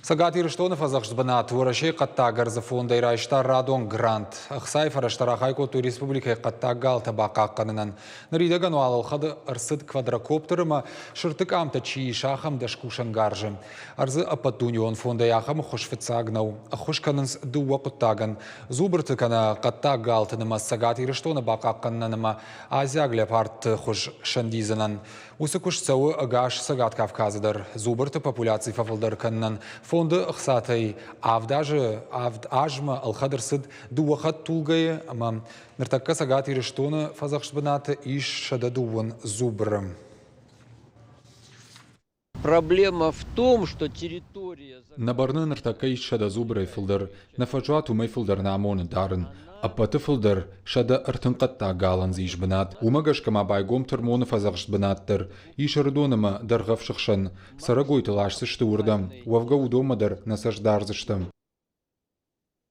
Сагат Ирштонов азахшбанат ворашей қаттагар за фонда ирайшта радон грант. Ахсай фараштарахайко ту республика қаттагал табақаққанынан. Наридаган уалалхады арсыд квадрокоптерыма шыртык амта чии шахам дашкушан гаржы. Арзы апатунион фонда яхам хошфицагнау. Ахушканынс дуа қуттаган. Зубыртыкана қаттагалтыныма Сагат Ирштона бақаққаннаныма азиагле парт хош шандизанан. Усыкуш цауы агаш Сагат Кавказыдар. Зубырты популяции фафылдар каннан. Фонды ықсатай авдажма алхадырсыд дуахат тулгай, ама ныртакка Сагат Ирштона фазахшбанаты иш шададуан зубрым. Проблема в том, что территория... Набарны ныртакка иш шада зубры фылдар, нафаджуату май фылдар намоны дарын. Аппаты фылдар шада ыртынқатта галан зишбанат. Умагашкама байгом термоны фазахшбанаттыр. Иш ырдоныма дарғав шықшан. Сарагой тылашсы штурдам. Уавга удомадар насаждарзыштым.